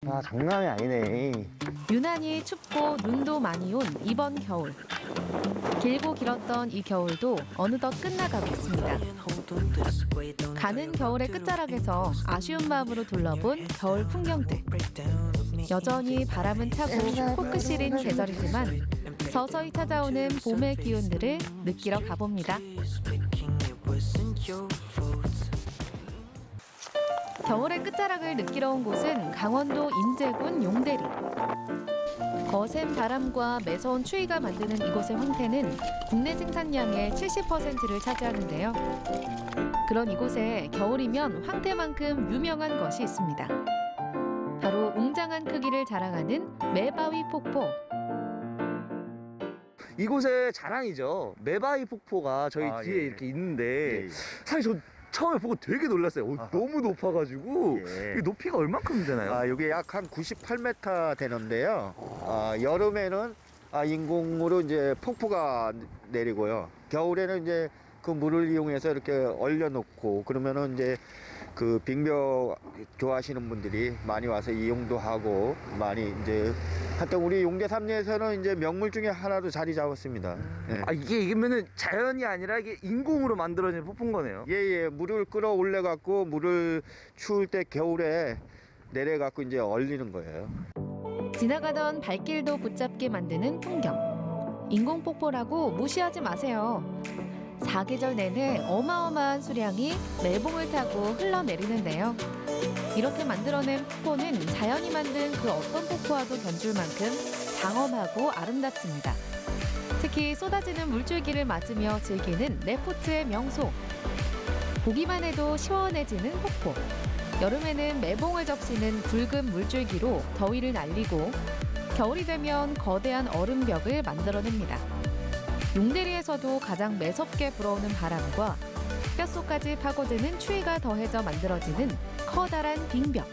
아, 장난이 아니네. 유난히 춥고 눈도 많이 온 이번 겨울. 길고 길었던 이 겨울도 어느덧 끝나가고 있습니다. 가는 겨울의 끝자락에서 아쉬운 마음으로 둘러본 겨울 풍경들. 여전히 바람은 차고 코끝 시린 계절이지만 서서히 찾아오는 봄의 기운들을 느끼러 가봅니다. 겨울의 끝자락을 느끼러 온 곳은 강원도 인제군 용대리. 거센 바람과 매서운 추위가 만드는 이곳의 황태는 국내 생산량의 70%를 차지하는데요. 그런 이곳에 겨울이면 황태만큼 유명한 것이 있습니다. 바로 웅장한 크기를 자랑하는 매바위 폭포. 이곳의 자랑이죠. 매바위 폭포가 저희 뒤에 예. 이렇게 있는데 예. 사실 저 처음에 보고 되게 놀랐어요. 너무 높아가지고 예. 이게 높이가 얼마큼 되나요? 이게 약 한 98m 되는데요. 여름에는 인공으로 이제 폭포가 내리고요. 겨울에는 이제 그 물을 이용해서 이렇게 얼려놓고 그러면은 이제 그 빙벽 좋아하시는 분들이 많이 와서 이용도 하고 많이 이제 하여튼 우리 용대 삼리에서는 이제 명물 중에 하나로 자리 잡았습니다. 예. 이게면은 자연이 아니라 이게 인공으로 만들어진 폭포인 거네요. 예, 물을 끌어올려 갖고 물을 추울 때 겨울에 내려 갖고 이제 얼리는 거예요. 지나가던 발길도 붙잡게 만드는 풍경. 인공폭포라고 무시하지 마세요. 사계절 내내 어마어마한 수량이 매봉을 타고 흘러내리는데요. 이렇게 만들어낸 폭포는 자연이 만든 그 어떤 폭포와도 견줄 만큼 장엄하고 아름답습니다. 특히 쏟아지는 물줄기를 맞으며 즐기는 레포츠의 명소. 보기만 해도 시원해지는 폭포. 여름에는 매봉을 적시는 붉은 물줄기로 더위를 날리고 겨울이 되면 거대한 얼음벽을 만들어냅니다. 용대리에서도 가장 매섭게 불어오는 바람과 뼛속까지 파고드는 추위가 더해져 만들어지는 커다란 빙벽.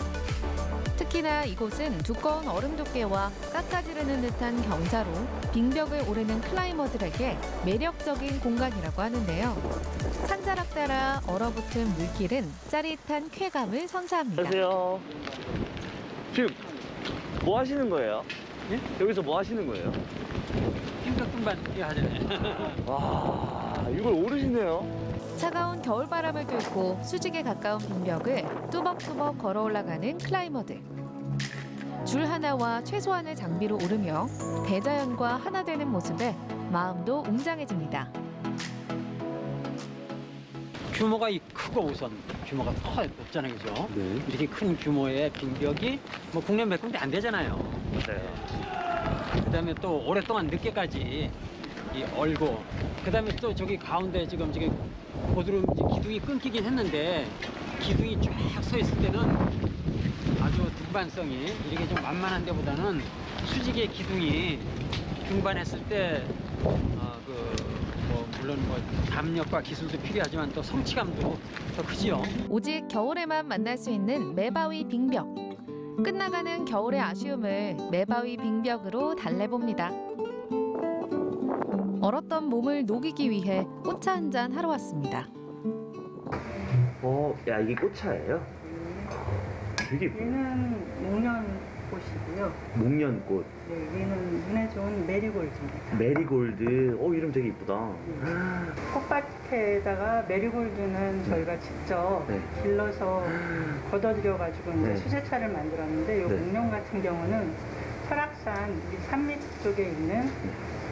특히나 이곳은 두꺼운 얼음 두께와 깎아지르는 듯한 경사로 빙벽을 오르는 클라이머들에게 매력적인 공간이라고 하는데요. 산자락 따라 얼어붙은 물길은 짜릿한 쾌감을 선사합니다. 안녕하세요. 지금 뭐 하시는 거예요? 예? 여기서 뭐 하시는 거예요? 빙벽 등반 하잖아요. 와, 이걸 오르시네요. 차가운 겨울바람을 뚫고 수직에 가까운 빙벽을 뚜벅뚜벅 걸어 올라가는 클라이머들. 줄 하나와 최소한의 장비로 오르며 대자연과 하나 되는 모습에 마음도 웅장해집니다. 규모가 크고 우선 규모가 더 높잖아요, 그죠? 네. 이렇게 큰 규모의 빙벽이 뭐 국내 몇 군데 안 되잖아요. 맞아요. 그다음에 또 오랫동안 늦게까지 이 얼고, 그다음에 또 저기 가운데 지금 고드름 기둥이 끊기긴 했는데 기둥이 쫙 서 있을 때는 아주 등반성이 이렇게 좀 완만한 데보다는 수직의 기둥이 등반했을 때 물론 담력과 기술도 필요하지만 또 성취감도 더 크지요. 오직 겨울에만 만날 수 있는 매바위 빙벽. 끝나가는 겨울의 아쉬움을 매바위 빙벽으로 달래봅니다. 얼었던 몸을 녹이기 위해 꽃차 한 잔 하러 왔습니다. 야, 이게 꽃차예요? 되게 얘는 목련꽃이고요. 목련꽃, 네, 얘는 눈에 좋은 메리골드입니다. 메리골드. 이름 되게 이쁘다. 꽃밭에다가 메리골드는 저희가 직접 네. 길러서 걷어들여가지고 이제 네. 수제차를 만들었는데 이 네. 목련 같은 경우는 설악산 우리 산밑 쪽에 있는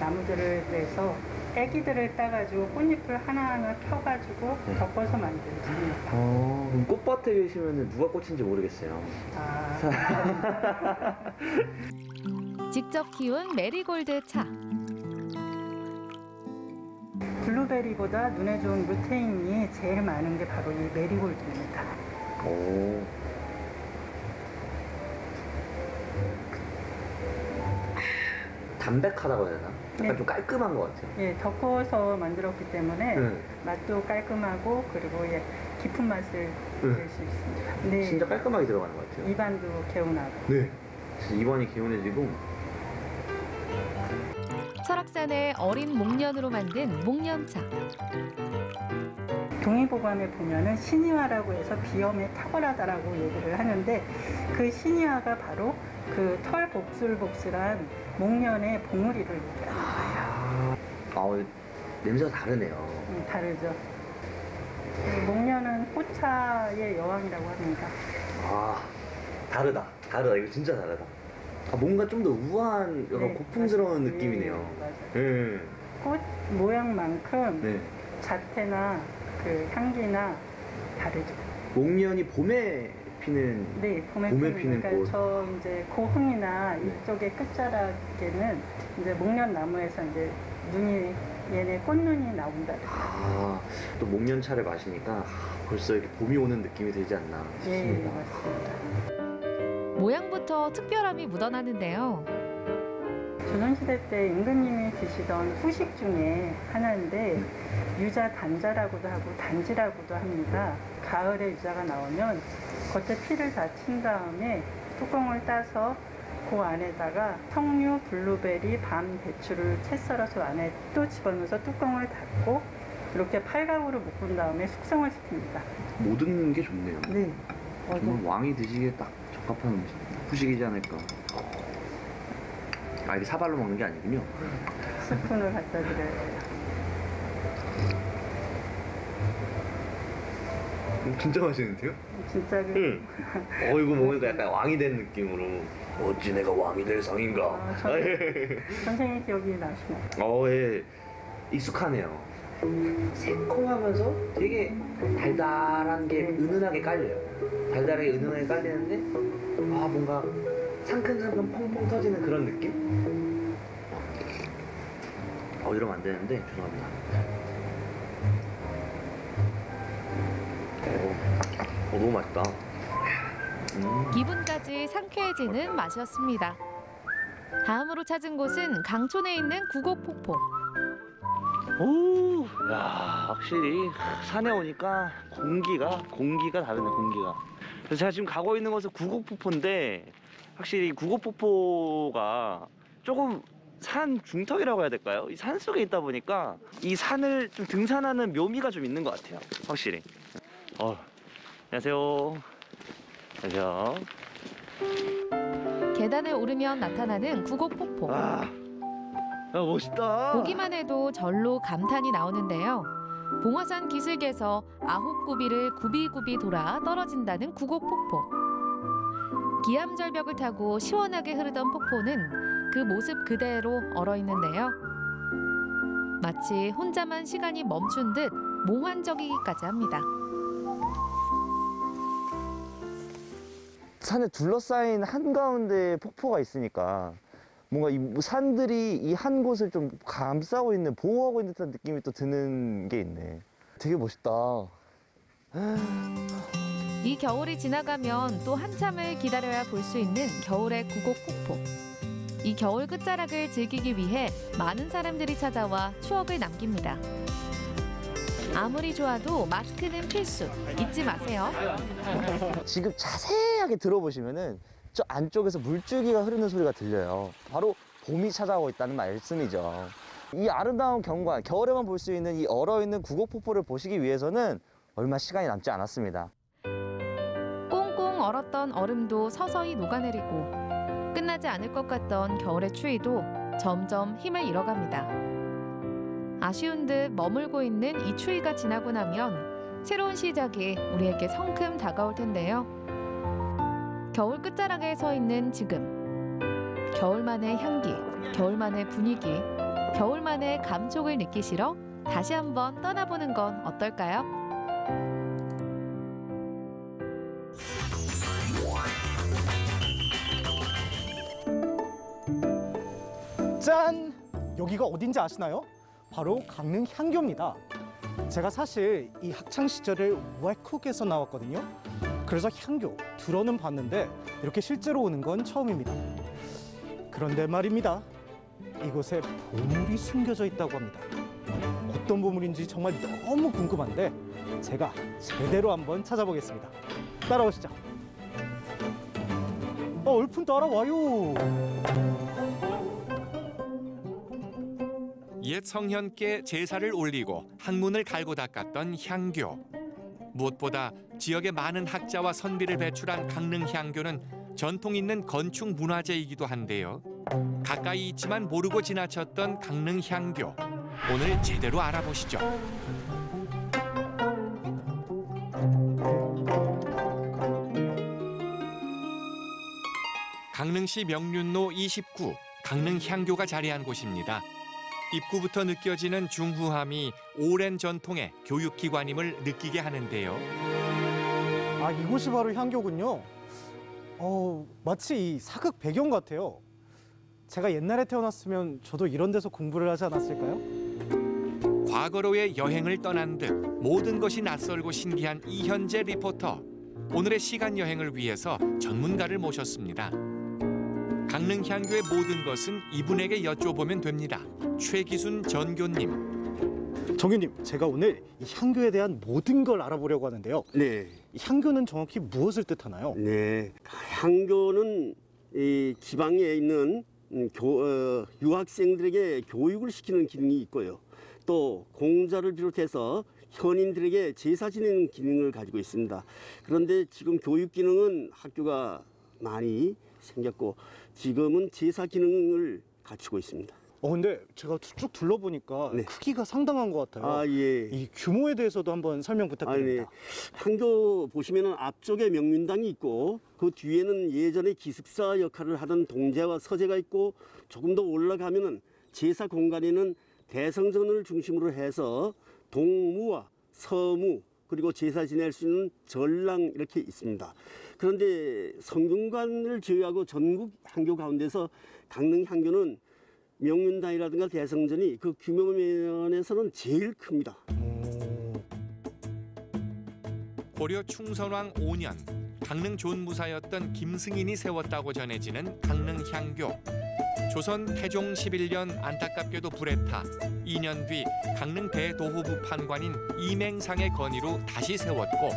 나무들을 내서 애기들을 따가지고 꽃잎을 하나하나 펴가지고 네. 덮어서 만들어집니다. 그럼 꽃밭에 계시면 누가 꽃인지 모르겠어요. 직접 키운 메리골드 차. 블루베리보다 눈에 좋은 루테인이 제일 많은 게 바로 이 메리골드입니다. 오. 담백하다고 해야 되나? 약간 네. 좀 깔끔한 것 같아요. 예, 덮어서 만들었기 때문에 네. 맛도 깔끔하고 그리고 깊은 맛을 낼 수 있습니다. 네. 진짜 깔끔하게 들어가는 것 같아요. 입안도 개운하고. 네. 진짜 입안이 개운해지고. 설악산의 어린 목련으로 만든 목련차. 동의보감에 보면은 신의화라고 해서 비염에 탁월하다라고 얘기를 하는데 그 신의화가 바로 그 털복슬복슬한 목련의 봉우리를 얘기하는 거예요. 냄새가 다르네요. 다르죠. 목련은 꽃차의 여왕이라고 합니다. 다르다. 이거 진짜 다르다. 뭔가 좀 더 우아한, 약간 네, 고풍스러운 맞아요. 느낌이네요. 맞아요. 네. 꽃 모양만큼 네. 자태나 그 향기나 다르죠. 목련이 봄에 피는. 네, 봄에 피는 그러니까 꽃. 저 이제 고흥이나 네. 이쪽의 끝자락에는 이제 목련 나무에서 이제 눈이 얘네 꽃눈이 나온다. 또 목련차를 마시니까 벌써 이렇게 봄이 오는 느낌이 들지 않나 예, 싶습니다. 맞습니다. 모양부터 특별함이 묻어나는데요. 조선시대 때 임금님이 드시던 후식 중에 하나인데 유자 단자라고도 하고 단지라고도 합니다. 가을에 유자가 나오면 겉에 피를 다 친 다음에 뚜껑을 따서 그 안에다가 석류, 블루베리, 밤, 배추를 채 썰어서 안에 또 집어넣어서 뚜껑을 닫고 이렇게 팔각으로 묶은 다음에 숙성을 시킵니다. 모든 게 좋네요. 네. 정말 왕이 드시기에 딱 적합한 후식이지 않을까. 이게 사발로 먹는 게 아니군요. 스푼을 갖다 드려야 돼요. 진짜 맛있는데요? 진짜 그 이거 먹으니까 약간 왕이 된 느낌으로. 어찌 내가 왕이 될 상인가. 선생님 기억이 나시나요? 예. 익숙하네요. 새콤하면서 되게 달달한 게 은은하게 깔려요. 달달하게 은은하게 깔리는데 뭔가 상큼상큼 펑펑 터지는 그런 느낌? 이러면 안 되는데 죄송합니다. 너무 맛있다. 기분까지 상쾌해지는 맛이었습니다. 다음으로 찾은 곳은 강촌에 있는 구곡폭포. 확실히 산에 오니까 공기가 다르네, 공기가. 그래서 제가 지금 가고 있는 곳은 구곡폭포인데 확실히 구곡폭포가 조금 산 중턱이라고 해야 될까요? 이 산 속에 있다 보니까 이 산을 좀 등산하는 묘미가 좀 있는 것 같아요, 확실히. 안녕하세요. 안녕하세요. 계단을 오르면 나타나는 구곡폭포. 멋있다. 보기만 해도 절로 감탄이 나오는데요. 봉화산 기슭에서 9구비를 굽이굽이 돌아 떨어진다는 구곡폭포. 기암절벽을 타고 시원하게 흐르던 폭포는 그 모습 그대로 얼어있는데요. 마치 혼자만 시간이 멈춘 듯 몽환적이기까지 합니다. 산에 둘러싸인 한가운데 폭포가 있으니까 뭔가 이 산들이 이 한 곳을 좀 감싸고 있는, 보호하고 있는 듯한 느낌이 또 드는 게 있네. 되게 멋있다. 이 겨울이 지나가면 또 한참을 기다려야 볼 수 있는 겨울의 구곡폭포. 이 겨울 끝자락을 즐기기 위해 많은 사람들이 찾아와 추억을 남깁니다. 아무리 좋아도 마스크는 필수. 잊지 마세요. 지금 자세하게 들어보시면은 저 안쪽에서 물줄기가 흐르는 소리가 들려요. 바로 봄이 찾아오고 있다는 말씀이죠. 이 아름다운 경관, 겨울에만 볼 수 있는 이 얼어있는 구곡폭포를 보시기 위해서는 얼마 시간이 남지 않았습니다. 꽁꽁 얼었던 얼음도 서서히 녹아내리고 끝나지 않을 것 같던 겨울의 추위도 점점 힘을 잃어갑니다. 아쉬운 듯 머물고 있는 이 추위가 지나고 나면 새로운 시작이 우리에게 성큼 다가올 텐데요. 겨울 끝자락에 서 있는 지금. 겨울만의 향기, 겨울만의 분위기, 겨울만의 감촉을 느끼시러 다시 한번 떠나보는 건 어떨까요? 짠! 여기가 어딘지 아시나요? 바로 강릉 향교입니다. 제가 사실 이 학창 시절을 외국에서 나왔거든요. 그래서 향교 들어는 봤는데 이렇게 실제로 오는 건 처음입니다. 그런데 말입니다. 이곳에 보물이 숨겨져 있다고 합니다. 어떤 보물인지 정말 너무 궁금한데 제가 제대로 한번 찾아보겠습니다. 따라오시죠. 얼른 따라와요. 옛 성현께 제사를 올리고 학문을 갈고 닦았던 향교. 무엇보다 지역의 많은 학자와 선비를 배출한 강릉 향교는 전통 있는 건축 문화재이기도 한데요. 가까이 있지만 모르고 지나쳤던 강릉 향교. 오늘 제대로 알아보시죠. 강릉시 명륜로 29 강릉 향교가 자리한 곳입니다. 입구부터 느껴지는 중후함이 오랜 전통의 교육기관임을 느끼게 하는데요. 아, 이곳이 바로 향교군요. 마치 이 사극 배경 같아요. 제가 옛날에 태어났으면 저도 이런 데서 공부를 하지 않았을까요? 과거로의 여행을 떠난 듯 모든 것이 낯설고 신기한 이현재 리포터. 오늘의 시간 여행을 위해서 전문가를 모셨습니다. 강릉 향교의 모든 것은 이분에게 여쭤보면 됩니다. 최기순 전교님. 정교님, 제가 오늘 이 향교에 대한 모든 걸 알아보려고 하는데요. 네, 이 향교는 정확히 무엇을 뜻하나요? 네. 향교는 이 지방에 있는 유학생들에게 교육을 시키는 기능이 있고요. 또 공자를 비롯해서 현인들에게 제사 지내는 기능을 가지고 있습니다. 그런데 지금 교육 기능은 학교가 많이 생겼고 지금은 제사 기능을 갖추고 있습니다. 근데 제가 쭉 둘러보니까 네. 크기가 상당한 것 같아요. 아, 예. 이 규모에 대해서도 한번 설명 부탁드립니다. 향교 보시면은 앞쪽에 명륜당이 있고 그 뒤에는 예전에 기숙사 역할을 하던 동제와 서재가 있고 조금 더 올라가면은 제사 공간에는 대성전을 중심으로 해서 동무와 서무 그리고 제사 지낼 수 있는 전랑 이렇게 있습니다. 그런데 성균관을 제외하고 전국 향교 가운데서 강릉 향교는 명륜당이라든가 대성전이 그 규모 면에서는 제일 큽니다. 고려 충선왕 5년 강릉 존무사였던 김승인이 세웠다고 전해지는 강릉 향교. 조선 태종 11년 안타깝게도 불에 타 2년 뒤 강릉 대도호부 판관인 이맹상의 건의로 다시 세웠고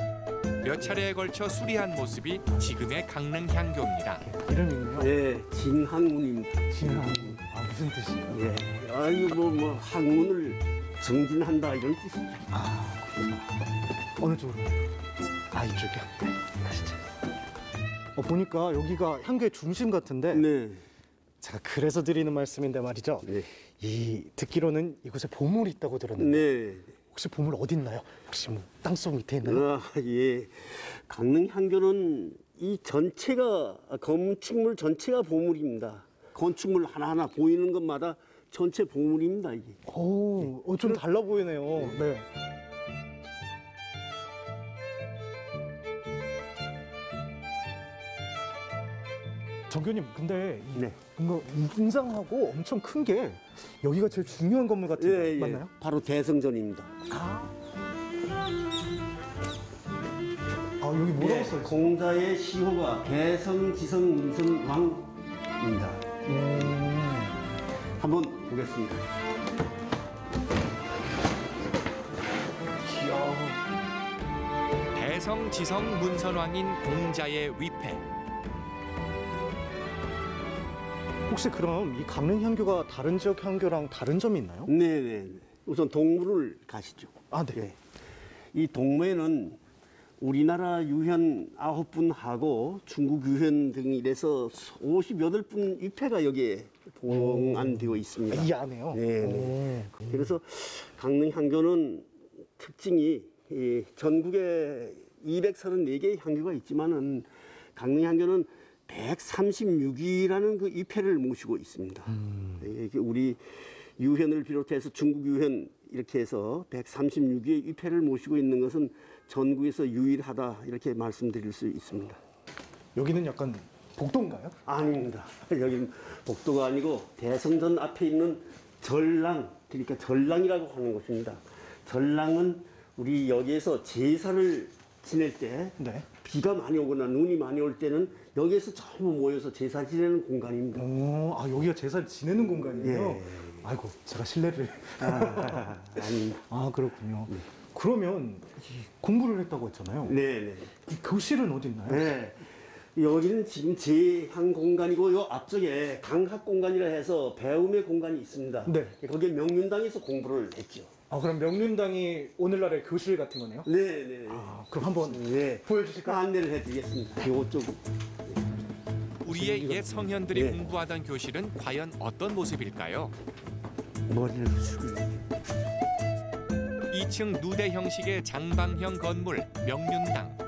몇 차례에 걸쳐 수리한 모습이 지금의 강릉 향교입니다. 이름이군요. 네, 진학문입니다. 진학문. 무슨 뜻이에요? 예, 아이고 학문을 정진한다 이런 뜻입니다. 그렇구나. 어느 쪽으로? 이쪽이요. 가시죠. 보니까 여기가 향교의 중심 같은데 네. 제가 그래서 드리는 말씀인데 말이죠. 네. 듣기로는 이곳에 보물이 있다고 들었는데 네. 혹시 보물 어디 있나요? 혹시 땅속 밑에 있나요? 예. 강릉 향교는 이 전체가 건축물 전체가 보물입니다. 건축물 하나하나 보이는 것마다 전체 보물입니다, 이게. 좀 달라 보이네요. 네. 정교님, 근데 네. 뭔가 웅장하고 엄청 큰 게 여기가 제일 중요한 건물 같은데 맞나요? 바로 대성전입니다. 여기 뭐라고 써있어요? 공자의 시호가 대성지성 문선왕입니다. 한번 보겠습니다. 귀여워. 대성지성 문선왕인 공자의 위패. 혹시 그럼 이 강릉 향교가 다른 지역 향교랑 다른 점이 있나요? 네네. 우선 동무를 가시죠. 네. 예. 이 동무에는 우리나라 유현 9분하고 중국 유현 등 이래서 58분 위패가 여기에 봉안되어 있습니다. 이 안에요? 네. 그래서 강릉 향교는 특징이 전국에 234개의 향교가 있지만은 강릉 향교는 136위라는 그 위패를 모시고 있습니다. 이게 우리 유현을 비롯해서 중국 유현 이렇게 해서 136위의 위패를 모시고 있는 것은 전국에서 유일하다 이렇게 말씀드릴 수 있습니다. 여기는 약간 복도인가요? 아닙니다. 여기는 복도가 아니고 대성전 앞에 있는 전랑, 그러니까 전랑이라고 하는 곳입니다. 전랑은 우리 여기에서 제사를 지낼 때 네. 비가 많이 오거나 눈이 많이 올 때는 여기에서 전부 모여서 제사 지내는 공간입니다. 여기가 제사를 지내는 공간이에요? 예. 아이고, 제가 실례를. 아닙니다. 그렇군요. 그러면 공부를 했다고 했잖아요. 네네. 이 교실은 어디 있나요? 네. 여기는 지금 제향 공간이고 요 앞쪽에 강학 공간이라 해서 배움의 공간이 있습니다. 네. 거기에 명륜당에서 공부를 했죠. 아, 그럼 명륜당이 오늘날의 교실 같은 거네요? 네. 아, 그럼 한번 네. 보여주실까요? 안내를 해드리겠습니다. 요쪽. 우리의 옛 성현들이 공부하던 교실은 과연 어떤 모습일까요? 머리를 숙이고. 2층 누대 형식의 장방형 건물 명륜당.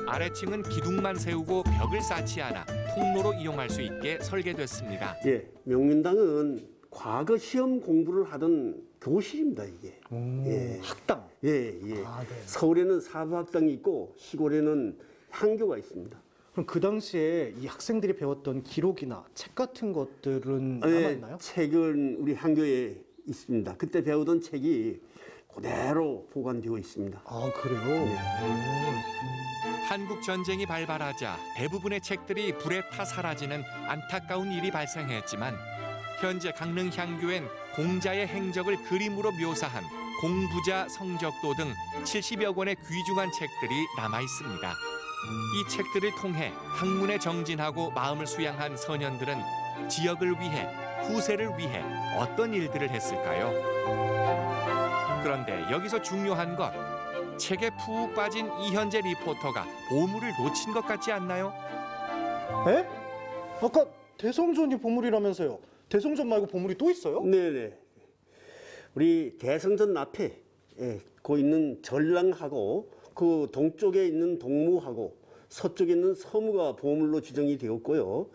아래층은 기둥만 세우고 벽을 쌓지 않아 통로로 이용할 수 있게 설계됐습니다. 예, 명륜당은 과거 시험 공부를 하던 교실입니다, 이게. 예. 학당. 예. 아, 네. 서울에는 사부학당이 있고 시골에는 향교가 있습니다. 그럼 그 당시에 이 학생들이 배웠던 기록이나 책 같은 것들은 예, 남아있나요? 책은 우리 향교에 있습니다. 그때 배우던 책이 그대로 보관되어 있습니다. 아, 그래요? 한국 전쟁이 발발하자 대부분의 책들이 불에 타 사라지는 안타까운 일이 발생했지만 현재 강릉 향교엔 공자의 행적을 그림으로 묘사한 공부자 성적도 등 70여 권의 귀중한 책들이 남아 있습니다. 이 책들을 통해 학문에 정진하고 마음을 수양한 선현들은 지역을 위해, 후세를 위해 어떤 일들을 했을까요? 그런데 여기서 중요한 것, 책에 푹 빠진 이현재 리포터가 보물을 놓친 것 같지 않나요? 에? 아까 대성전이 보물이라면서요? 대성전 말고 보물이 또 있어요? 네네. 우리 대성전 앞에 그 있는 전랑하고 그 동쪽에 있는 동무하고 서쪽에 있는 서무가 보물로 지정이 되었고요.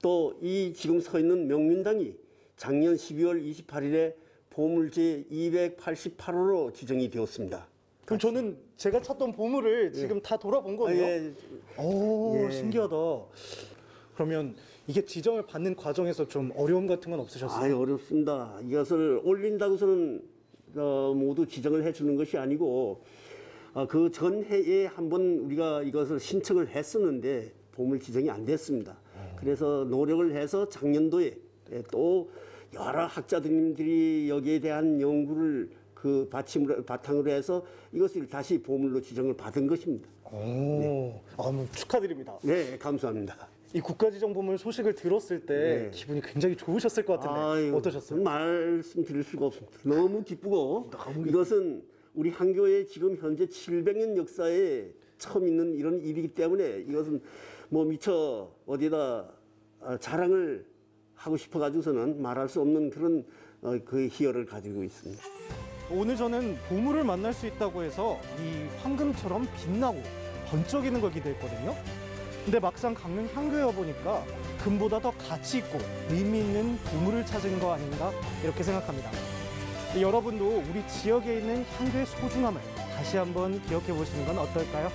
또 이 지금 서 있는 명륜당이 작년 12월 28일에 보물제 288호로 지정이 되었습니다. 그럼 저는 제가 찾던 보물을 지금 다 돌아본 거네요? 예. 오, 예. 신기하다. 그러면 이게 지정을 받는 과정에서 좀 어려움 같은 건 없으셨어요? 어렵습니다. 이것을 올린다고서는 모두 지정을 해주는 것이 아니고 그 전해에 한번 우리가 이것을 신청을 했었는데 보물 지정이 안 됐습니다. 그래서 노력을 해서 작년도에 또 여러 학자들님들이 여기에 대한 연구를 그 바탕으로 해서 이것을 다시 보물로 지정을 받은 것입니다. 오, 축하드립니다. 네, 감사합니다. 이 국가지정보물 소식을 들었을 때 네. 기분이 굉장히 좋으셨을 것 같은데 어떠셨어요? 말씀드릴 수가 없습니다. 너무 기쁘고 이것은 우리 한교의 지금 현재 700년 역사에 처음 있는 이런 일이기 때문에 이것은 뭐 미처 어디다 자랑을 하고 싶어가지고서는 말할 수 없는 그런 그 희열을 가지고 있습니다. 오늘 저는 보물을 만날 수 있다고 해서 이 황금처럼 빛나고 번쩍이는 걸 기대했거든요. 근데 막상 강릉 향교에 와보니까 금보다 더 가치 있고 의미 있는 보물을 찾은 거 아닌가 이렇게 생각합니다. 여러분도 우리 지역에 있는 향교의 소중함을 다시 한번 기억해 보시는 건 어떨까요?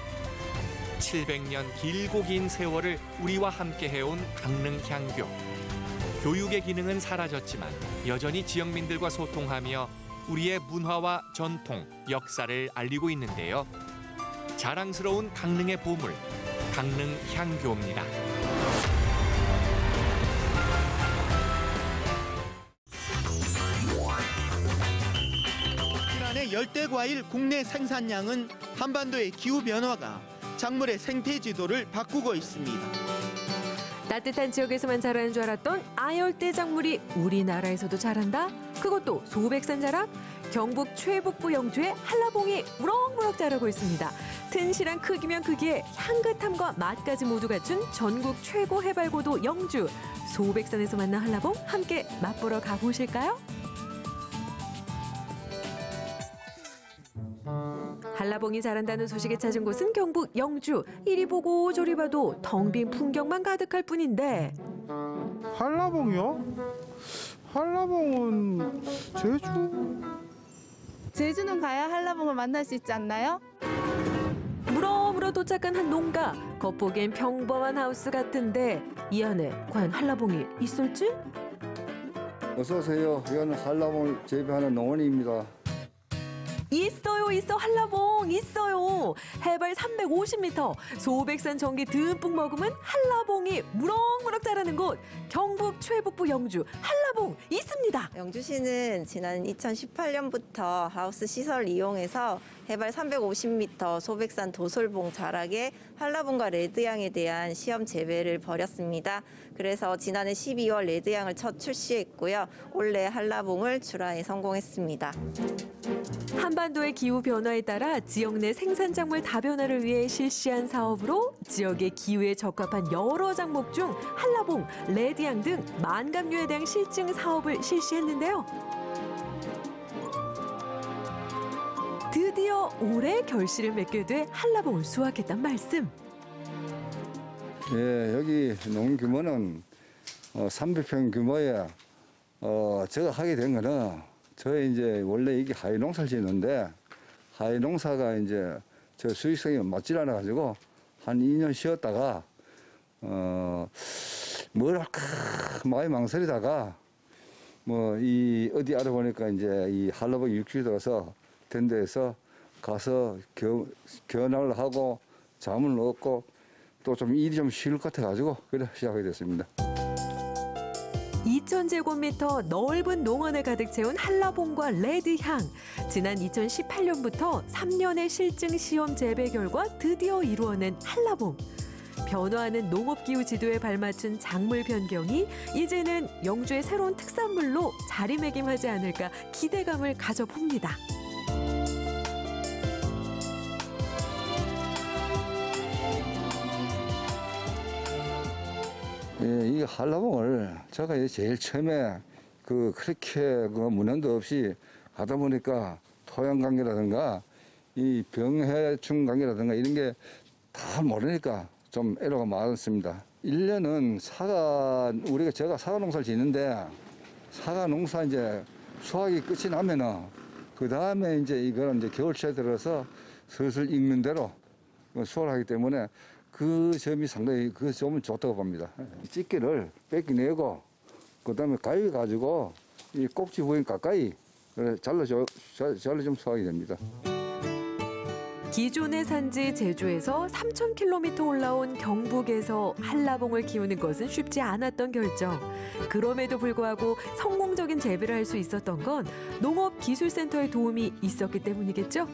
700년 길고 긴 세월을 우리와 함께 해온 강릉 향교. 교육의 기능은 사라졌지만 여전히 지역민들과 소통하며 우리의 문화와 전통, 역사를 알리고 있는데요. 자랑스러운 강릉의 보물, 강릉 향교입니다. 이란의 열대과일 국내 생산량은 한반도의 기후변화가 작물의 생태지도를 바꾸고 있습니다. 따뜻한 지역에서만 자라는 줄 알았던 아열대 작물이 우리나라에서도 자란다? 그것도 소백산 자락? 경북 최북부 영주의 한라봉이 무럭무럭 자라고 있습니다. 튼실한 크기면 크기에 향긋함과 맛까지 모두 갖춘 전국 최고 해발고도 영주. 소백산에서 만난 한라봉 함께 맛보러 가보실까요? 한라봉이 자란다는 소식에 찾은 곳은 경북 영주. 이리 보고 저리 봐도 텅 빈 풍경만 가득할 뿐인데 한라봉이요? 한라봉은 제주? 제주는 가야 한라봉을 만날 수 있지 않나요? 무럭무럭 도착한 한 농가. 겉보기엔 평범한 하우스 같은데 이 안에 과연 한라봉이 있을지? 어서 오세요. 이건 한라봉을 재배하는 농원입니다. 있어 한라봉 있어요. 해발 350m 소백산 전기 듬뿍 머금은 한라봉이 무럭무럭 자라는 곳. 경북 최북부 영주 한라봉 있습니다. 영주시는 지난 2018년부터 하우스 시설 이용해서 해발 350m 소백산 도솔봉 자락에 한라봉과 레드향에 대한 시험 재배를 벌였습니다. 그래서 지난해 12월 레드향을 첫 출시했고요. 올해 한라봉을 출하에 성공했습니다. 한반도의 기후 변화에 따라 지역 내 생산작물 다변화를 위해 실시한 사업으로 지역의 기후에 적합한 여러 작목 중 한라봉, 레드향 등 만감류에 대한 실증 사업을 실시했는데요. 드디어 올해 결실을 맺게 돼 한라봉을 수확했단 말씀. 예, 여기 농 규모는 300평 규모에 제가 하게 된 거는 저희 이제 원래 이게 하이 농사를 짓는데 하이 농사가 이제 저 수익성이 맞질 않아 가지고 한 2년 쉬었다가 뭘 할까 많이 망설이다가 뭐 이 어디 알아보니까 이제 이 한라봉 육지에 들어서 된 데에서 가서 견학을 하고 잠을 얻고 또 좀 일이 좀 쉬울 것 같아 가지고 그래 시작하게 됐습니다. 2,000제곱미터 넓은 농원을 가득 채운 한라봉과 레드향. 지난 2018년부터 3년의 실증 시험 재배 결과 드디어 이루어낸 한라봉. 변화하는 농업기후 지도에 발맞춘 작물 변경이 이제는 영주의 새로운 특산물로 자리매김하지 않을까 기대감을 가져봅니다. 예, 이 한라봉을 제가 제일 처음에 그렇게 문헌도 없이 하다 보니까 토양 관계라든가 이 병해충 관계라든가 이런 게 다 모르니까 좀 애로가 많습니다. 1년은 제가 사과 농사를 짓는데 사과 농사 이제 수확이 끝이 나면은 그 다음에 이제 이거는 이제 겨울철에 들어서 슬슬 익는 대로 수확을 하기 때문에 그 점이 상당히 그 점은 좋다고 봅니다. 집게를 뺏기내고 그다음에 가위 가지고 이 꼭지 부분 가까이 잘라 좀 수확이 됩니다. 기존의 산지 제주에서 3,000km 올라온 경북에서 한라봉을 키우는 것은 쉽지 않았던 결정. 그럼에도 불구하고 성공적인 재배를 할 수 있었던 건 농업기술센터의 도움이 있었기 때문이겠죠?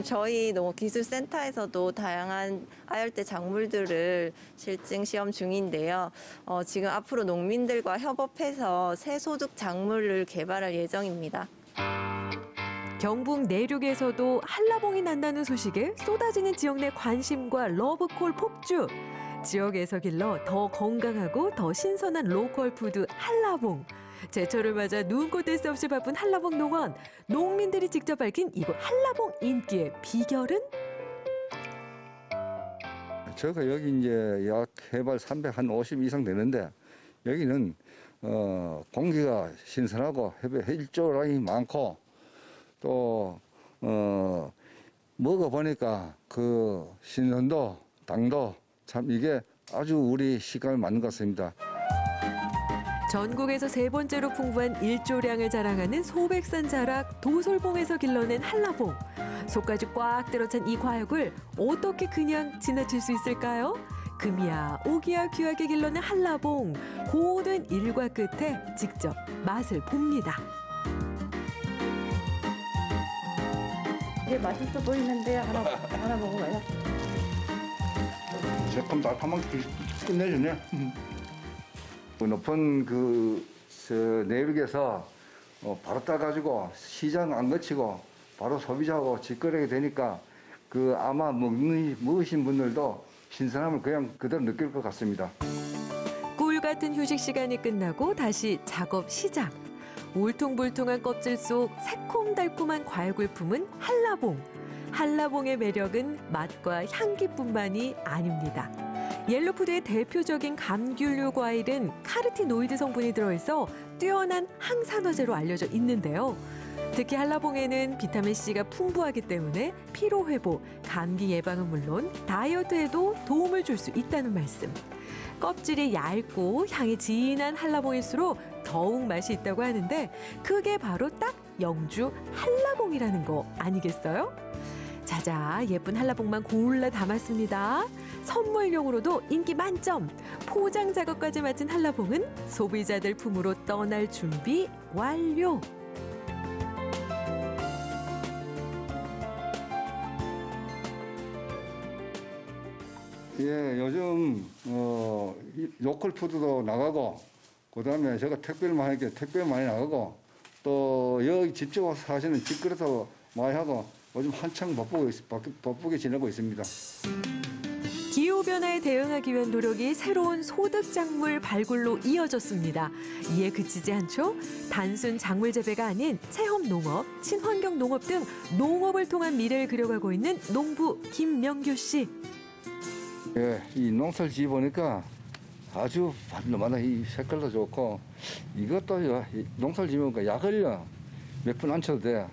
저희 농업기술센터에서도 다양한 아열대 작물들을 실증 시험 중인데요. 지금 앞으로 농민들과 협업해서 새 소득 작물을 개발할 예정입니다. 경북 내륙에서도 한라봉이 난다는 소식에 쏟아지는 지역 내 관심과 러브콜 폭주. 지역에서 길러 더 건강하고 더 신선한 로컬 푸드 한라봉. 제철을 맞아 눈코 뜰 새 없이 바쁜 한라봉 농원. 농민들이 직접 밝힌 이곳 한라봉 인기의 비결은? 제가 여기 이제 약 해발 350 이상 되는데 여기는 공기가 신선하고 일조량이 많고 또 먹어보니까 그 신선도 당도 참 이게 아주 우리 식감에 맞는 것 같습니다. 전국에서 세 번째로 풍부한 일조량을 자랑하는 소백산 자락 도솔봉에서 길러낸 한라봉. 속까지 꽉 들어찬 이 과육을 어떻게 그냥 지나칠 수 있을까요? 금이야 오기야 귀하게 길러낸 한라봉. 고된 일과 끝에 직접 맛을 봅니다. 이게 맛있어 보이는데 하나 먹어봐요. 새콤달콤한 끝내주네. 높은 내륙에서 바로 따가지고 시장 안 거치고 바로 소비자하고 직거래가 되니까 아마 먹으신 분들도 신선함을 그냥 그대로 느낄 것 같습니다. 꿀 같은 휴식 시간이 끝나고 다시 작업 시작. 울퉁불퉁한 껍질 속 새콤달콤한 과육을 품은 한라봉. 한라봉의 매력은 맛과 향기뿐만이 아닙니다. 옐로푸드의 대표적인 감귤류 과일은 카르티노이드 성분이 들어있어 뛰어난 항산화제로 알려져 있는데요. 특히 한라봉에는 비타민C가 풍부하기 때문에 피로회복, 감기 예방은 물론 다이어트에도 도움을 줄 수 있다는 말씀. 껍질이 얇고 향이 진한 한라봉일수록 더욱 맛이 있다고 하는데 그게 바로 딱 영주 한라봉이라는 거 아니겠어요? 자자, 예쁜 한라봉만 골라 담았습니다. 선물용으로도 인기 만점! 포장 작업까지 마친 한라봉은 소비자들 품으로 떠날 준비 완료! 예, 요즘 이 로컬 푸드도 나가고 그다음에 제가 택배를 많이 하니까 택배 많이 나가고 또 여기 직접 와서 사시는 직거래도 많이 하고 요즘 한창 바쁘게 지내고 있습니다. 기후변화에 대응하기 위한 노력이 새로운 소득 작물 발굴로 이어졌습니다. 이에 그치지 않죠? 단순 작물 재배가 아닌 체험 농업, 친환경 농업 등 농업을 통한 미래를 그려가고 있는 농부 김명규 씨. 예, 이 농사를 지어보니까 아주 반도마다 이 색깔도 좋고 이것도 농사를 지으니까 약을 몇 분 안 쳐도 돼.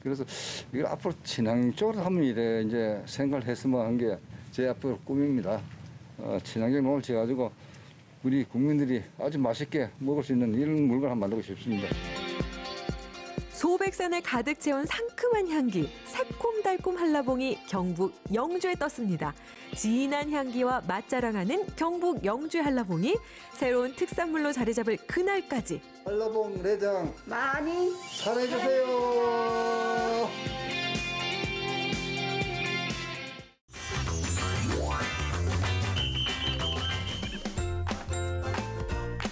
그래서 이걸 앞으로 친환경 쪽으로 하면 이래 이제 생각을 했으면 한 게 제 앞으로 꿈입니다. 친환경 농업을 지어가지고 우리 국민들이 아주 맛있게 먹을 수 있는 이런 물건을 한번 만들고 싶습니다. 소백산을 가득 채운 상큼한 향기, 새콤달콤 한라봉이 경북 영주에 떴습니다. 진한 향기와 맛자랑하는 경북 영주의 한라봉이 새로운 특산물로 자리 잡을 그날까지 한라봉 내장 많이 사랑해주세요.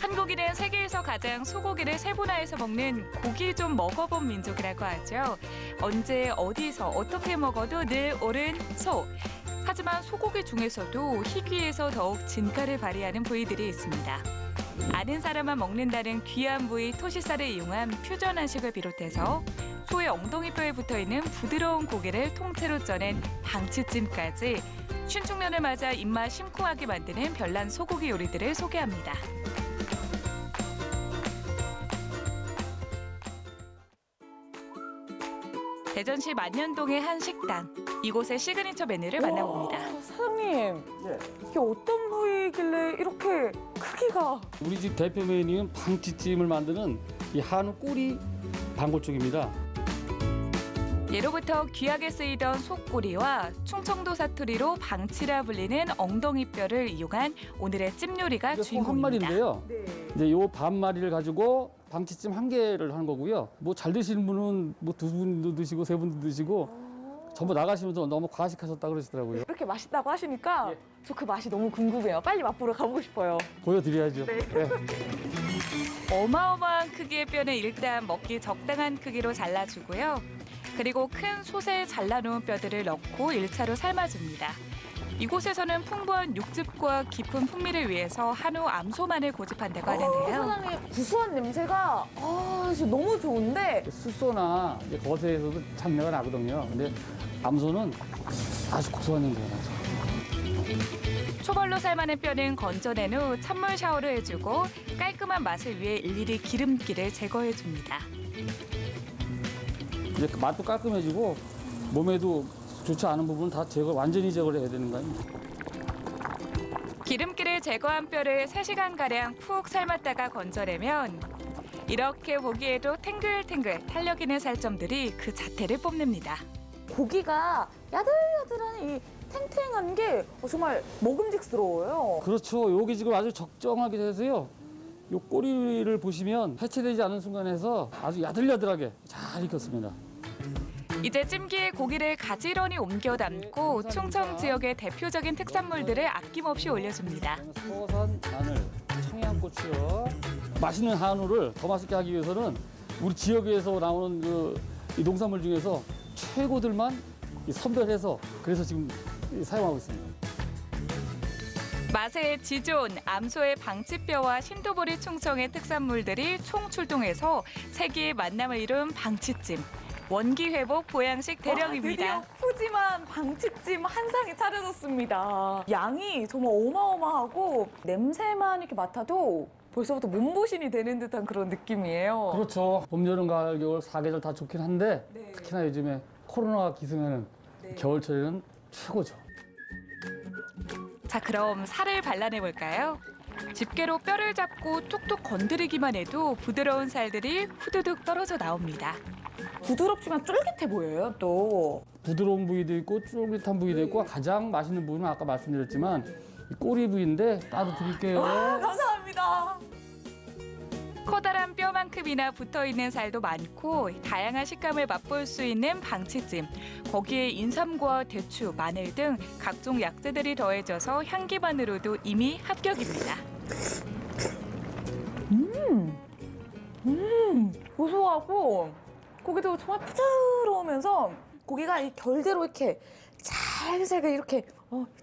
한국인은 세계에서 가장 소고기를 세분화해서 먹는 고기 좀 먹어본 민족이라고 하죠. 언제 어디서 어떻게 먹어도 늘 옳은 소. 하지만 소고기 중에서도 희귀해서 더욱 진가를 발휘하는 부위들이 있습니다. 아는 사람만 먹는다는 귀한 부위 토시살을 이용한 퓨전 한식을 비롯해서 소의 엉덩이뼈에 붙어있는 부드러운 고기를 통째로 쪄낸 방치찜까지 춘축년을 맞아 입맛 심쿵하게 만드는 별난 소고기 요리들을 소개합니다. 대전시 만년동의 한 식당. 이곳의 시그니처 메뉴를 만나봅니다. 사장님, 이게 어떤 부위길래 이렇게 크기가? 우리 집 대표 메뉴는 방치찜을 만드는 이 한우 꼬리 방골 쪽입니다. 예로부터 귀하게 쓰이던 속꼬리와 충청도 사투리로 방치라 불리는 엉덩이뼈를 이용한 오늘의 찜 요리가 소 한 주인공입니다. 마리인데요. 이제 요 반 마리를 가지고 방치찜 1개를 하는 거고요. 뭐 잘 드시는 분은 뭐 2분도 드시고 3분도 드시고 전부 나가시면서 너무 과식하셨다 그러시더라고요. 이렇게 맛있다고 하시니까 저 그 맛이 너무 궁금해요. 빨리 맛보러 가보고 싶어요. 보여드려야죠. 네. 어마어마한 크기의 뼈는 일단 먹기 적당한 크기로 잘라주고요. 그리고 큰 솥에 잘라놓은 뼈들을 넣고 1차로 삶아줍니다. 이곳에서는 풍부한 육즙과 깊은 풍미를 위해서 한우 암소만을 고집한다고 하는데요. 사장님, 구수한 냄새가 진짜 너무 좋은데 숫소나 이제 거세에서도 잡내가 나거든요. 근데 암소는 아주 고소한 냄새가 나죠. 초벌로 삶아낸 뼈는 건져낸 후 찬물 샤워를 해주고 깔끔한 맛을 위해 일일이 기름기를 제거해줍니다. 이제 맛도 깔끔해지고 몸에도 좋지 않은 부분은 다 완전히 제거를 해야 되는 거예요. 기름기를 제거한 뼈를 3시간가량 푹 삶았다가 건져내면 이렇게 보기에도 탱글탱글 탄력 있는 살점들이 그 자태를 뽐냅니다. 고기가 야들야들한 이 탱탱한 게 정말 먹음직스러워요. 그렇죠. 여기 지금 아주 적정하게 돼서요. 요 꼬리를 보시면 해체되지 않은 순간에서 아주 야들야들하게 잘 익혔습니다. 이제 찜기에 고기를 가지런히 옮겨 담고 충청 지역의 대표적인 특산물들을 아낌없이 올려줍니다. 서산 마늘, 청양고추요. 맛있는 한우를 더 맛있게 하기 위해서는 우리 지역에서 나오는 이 농산물 중에서 최고들만 선별해서 그래서 지금 사용하고 있습니다. 맛의 지존, 암소의 방치뼈와 신도보리 충청의 특산물들이 총출동해서 세기의 만남을 이룬 방치찜. 원기 회복 보양식 대령입니다. 드디어 푸짐한 방치찜 한 상이 차려졌습니다. 양이 정말 어마어마하고 냄새만 이렇게 맡아도 벌써부터 몸보신이 되는 듯한 그런 느낌이에요. 그렇죠. 봄, 여름, 가을, 겨울 4계절 다 좋긴 한데 특히나 요즘에 코로나가 기승하는 겨울철에는 최고죠. 자, 그럼 살을 발라내 볼까요? 집게로 뼈를 잡고 툭툭 건드리기만 해도 부드러운 살들이 후두둑 떨어져 나옵니다. 부드럽지만 쫄깃해 보여요, 또. 부드러운 부위도 있고 쫄깃한 부위도 있고 가장 맛있는 부분은 아까 말씀드렸지만 이 꼬리 부위인데 따로 드릴게요. 감사합니다. 커다란 뼈만큼이나 붙어있는 살도 많고 다양한 식감을 맛볼 수 있는 방치찜. 거기에 인삼과 대추, 마늘 등 각종 약재들이 더해져서 향기만으로도 이미 합격입니다. 고소하고 고기도 정말 부드러우면서 고기가 이 결대로 이렇게 잘게 이렇게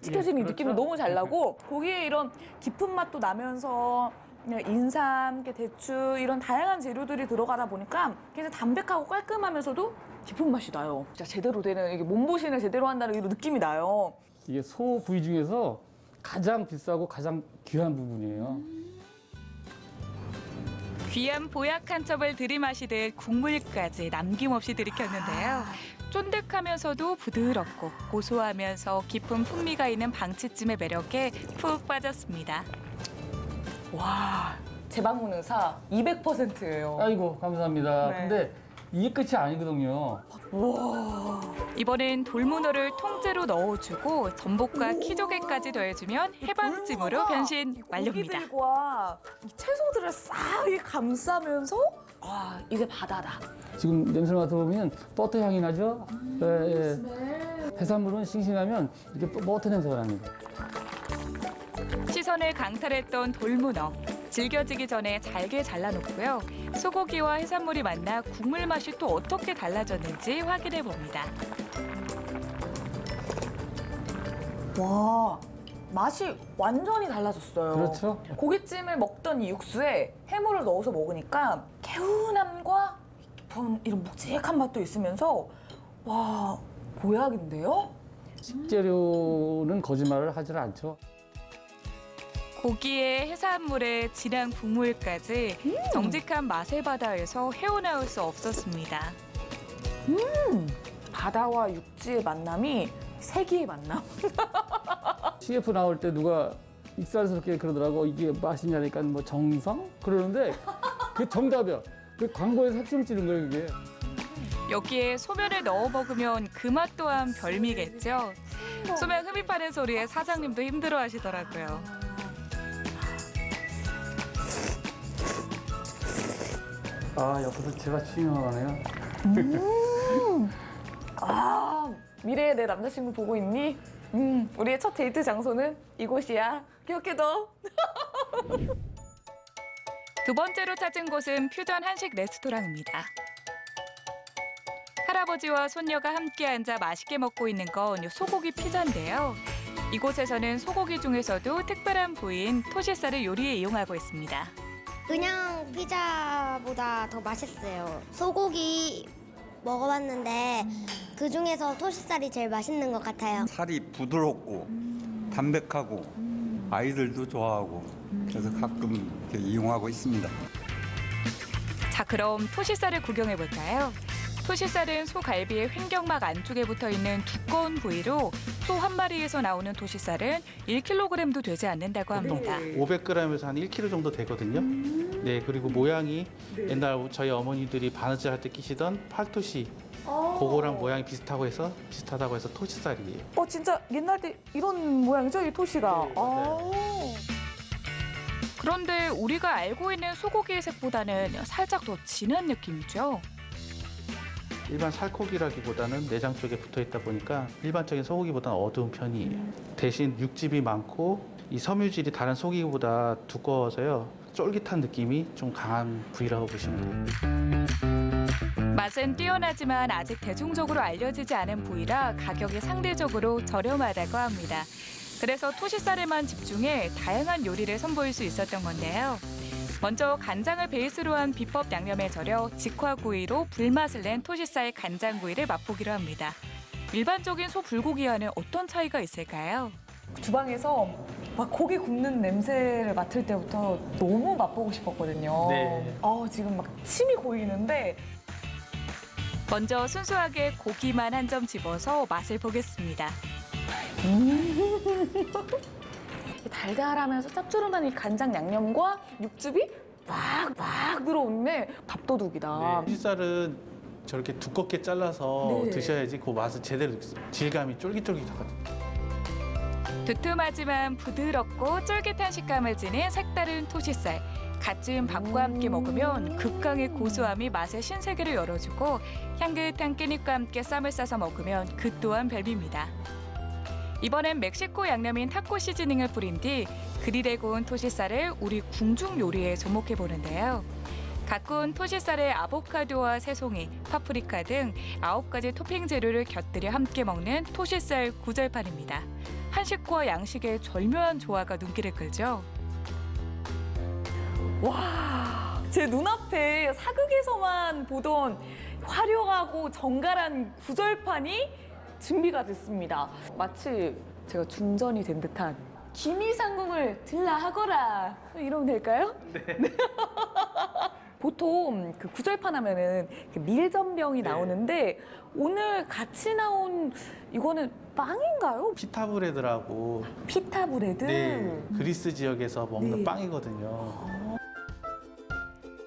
찢겨지는 이 느낌이 너무 잘 나고 고기에 이런 깊은 맛도 나면서 인삼, 대추 이런 다양한 재료들이 들어가다 보니까 굉장히 담백하고 깔끔하면서도 깊은 맛이 나요. 진짜 제대로 되는 이게 몸보신을 제대로 한다는 이런 느낌이 나요. 이게 소 부위 중에서 가장 비싸고 가장 귀한 부분이에요. 귀한 보약 한 첩을 들이마시듯 국물까지 남김없이 들이켰는데요. 쫀득하면서도 부드럽고 고소하면서 깊은 풍미가 있는 방치찜의 매력에 푹 빠졌습니다. 와, 제 방문 의사 200%예요. 아이고 감사합니다. 네. 근데 이게 끝이 아니거든요. 와. 이번엔 돌문어를 통째로 넣어주고 전복과 키조개까지 더해주면 해방찜으로 변신 완료입니다. 고기들과 이 채소들을 싹 이렇게 감싸면서 와, 이게 바다다. 지금 냄새를 맡아보면 버터 향이 나죠? 예. 해산물은 싱싱하면 이렇게 버터 냄새가 납니다. 시선을 강탈했던 돌문어. 질겨지기 전에 잘게 잘라놓고요. 소고기와 해산물이 만나 국물 맛이 또 어떻게 달라졌는지 확인해 봅니다. 와, 맛이 완전히 달라졌어요. 그렇죠. 고깃찜을 먹던 이 육수에 해물을 넣어서 먹으니까 개운함과 깊은 이런 묵직한 맛도 있으면서 와, 보약인데요? 식재료는 거짓말을 하질 않죠. 고기에 해산물에 진한 국물까지 정직한 맛의 바다에서 헤어나올 수 없었습니다. 바다와 육지의 만남이 세기의 만남. CF 나올 때 누가 익살스럽게 그러더라고. 이게 맛이냐니까 뭐 정성? 그러는데 그게 정답이야. 그 광고에서 핵심 찌는 거예요, 이게. 여기에 소면을 넣어 먹으면 그 맛 또한 별미겠죠. 소면 흡입하는 소리에 사장님도 힘들어 하시더라고요. 아, 옆에서 제가 추임하네요. 아, 미래의 내 남자친구 보고 있니? 우리의 첫 데이트 장소는 이곳이야. 기억해둬. 두 번째로 찾은 곳은 퓨전 한식 레스토랑입니다. 할아버지와 손녀가 함께 앉아 맛있게 먹고 있는 건 소고기 피자인데요. 이곳에서는 소고기 중에서도 특별한 부위인 토시살을 요리에 이용하고 있습니다. 그냥 피자보다 더 맛있어요. 소고기 먹어봤는데 그 중에서 토시살이 제일 맛있는 것 같아요. 살이 부드럽고 담백하고 아이들도 좋아하고 그래서 가끔 이렇게 이용하고 있습니다. 자, 그럼 토시살을 구경해 볼까요? 토시살은 소갈비의 횡격막 안쪽에 붙어있는 두꺼운 부위로 소 한 마리에서 나오는 토시살은 1kg도 되지 않는다고 합니다. 500g에서 한 1kg 정도 되거든요. 네, 그리고 모양이 옛날 저희 어머니들이 바느질 할 때 끼시던 팔토시 그거랑 모양이 비슷하다고 해서 토시살이에요. 진짜 옛날 때 이런 모양이죠, 이 토시가. 그런데 우리가 알고 있는 소고기의 색보다는 살짝 더 진한 느낌이죠. 일반 살코기라기보다는 내장 쪽에 붙어 있다 보니까 일반적인 소고기보다는 어두운 편이에요. 대신 육즙이 많고 이 섬유질이 다른 소고기보다 두꺼워서요. 쫄깃한 느낌이 좀 강한 부위라고 보시면 돼요. 맛은 뛰어나지만 아직 대중적으로 알려지지 않은 부위라 가격이 상대적으로 저렴하다고 합니다. 그래서 토시살에만 집중해 다양한 요리를 선보일 수 있었던 건데요. 먼저 간장을 베이스로 한 비법 양념에 절여 직화구이로 불맛을 낸 토시살 간장구이를 맛보기로 합니다. 일반적인 소 불고기와는 어떤 차이가 있을까요? 주방에서 막 고기 굽는 냄새를 맡을 때부터 너무 맛보고 싶었거든요. 네. 지금 막 침이 고이는데. 먼저 순수하게 고기만 한 점 집어서 맛을 보겠습니다. 달달하면서 짭조름한 이 간장 양념과 육즙이 막 들어오는데 밥도둑이다. 토시살은 저렇게 두껍게 잘라서 네. 드셔야지 그 맛을 제대로 질감이 쫄깃쫄깃하거든요. 두툼하지만 부드럽고 쫄깃한 식감을 지닌 색다른 토시살. 갓 지은 밥과 함께 먹으면 극강의 고소함이 맛의 신세계를 열어주고 향긋한 깻잎과 함께 쌈을 싸서 먹으면 그 또한 별미입니다. 이번엔 멕시코 양념인 타코 시즈닝을 뿌린 뒤 그릴에 구운 토시살을 우리 궁중 요리에 접목해 보는데요. 갓 구운 토시살에 아보카도와 새송이, 파프리카 등 9가지 토핑 재료를 곁들여 함께 먹는 토시살 구절판입니다. 한식과 양식의 절묘한 조화가 눈길을 끌죠. 와, 제 눈앞에 사극에서만 보던 화려하고 정갈한 구절판이 준비가 됐습니다. 마치 제가 중전이 된 듯한 기미상궁을 들라 하거라 이러면 될까요? 네. 보통 그 구절판 하면은 밀전병이 나오는데 오늘 같이 나온 이거는 빵인가요? 피타브레드라고. 피타브레드? 네, 그리스 지역에서 먹는 네. 빵이거든요.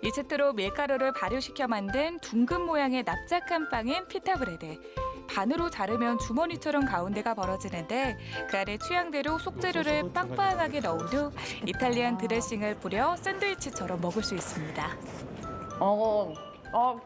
이체트로 밀가루를 발효시켜 만든 둥근 모양의 납작한 빵인 피타브레드. 반으로 자르면 주머니처럼 가운데가 벌어지는데 그 안에 취향대로 속재료를 빵빵하게 넣은 후 이탈리안 드레싱을 뿌려 샌드위치처럼 먹을 수 있습니다.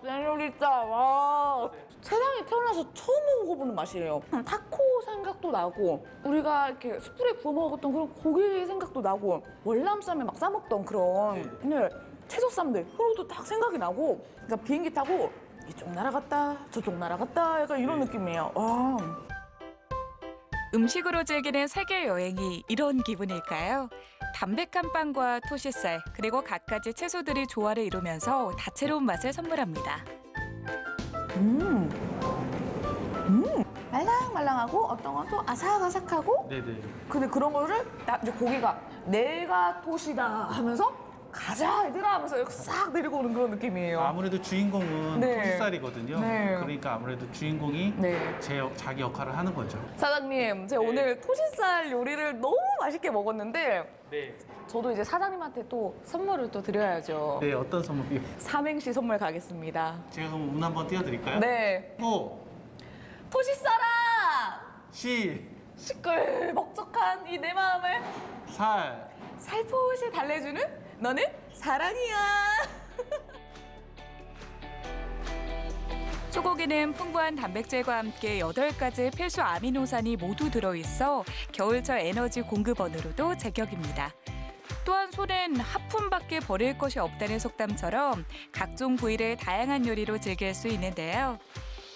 샌드위치, 와. 세상에 태어나서 처음 먹어보는 맛이에요. 타코 생각도 나고 우리가 이렇게 숯불에 구워 먹었던 그런 고기 생각도 나고 월남쌈에 막 싸먹던 그런 채소쌈들 그런 것도 딱 생각이 나고 그러니까 비행기 타고 이쪽 날아갔다 저쪽 날아갔다 약간 이런 느낌이에요. 와. 음식으로 즐기는 세계 여행이 이런 기분일까요? 담백한 빵과 토시살 그리고 갖가지 채소들이 조화를 이루면서 다채로운 맛을 선물합니다. 말랑말랑하고 어떤 건 또 아삭아삭하고 네네. 근데 그런 거를 이제 고기가 내가 토시다 하면서 가자 얘들아 하면서 이렇게 싹 내리고 오는 그런 느낌이에요. 아무래도 주인공은 네. 토시살이거든요. 네. 그러니까 아무래도 주인공이 자기 역할을 하는 거죠. 사장님, 제가 오늘 토시살 요리를 너무 맛있게 먹었는데 네. 저도 이제 사장님한테 또 선물을 또 드려야죠. 네, 어떤 선물이요? 삼행시 선물 가겠습니다. 제가 그럼 운 한번 띄워드릴까요? 네. 토시살아! 시끌벅적한 이 내 마음을 살포시 달래주는 너는 사랑이야. 소고기는 풍부한 단백질과 함께 8가지의 필수 아미노산이 모두 들어있어 겨울철 에너지 공급원으로도 제격입니다. 또한 소는 하품밖에 버릴 것이 없다는 속담처럼 각종 부위를 다양한 요리로 즐길 수 있는데요.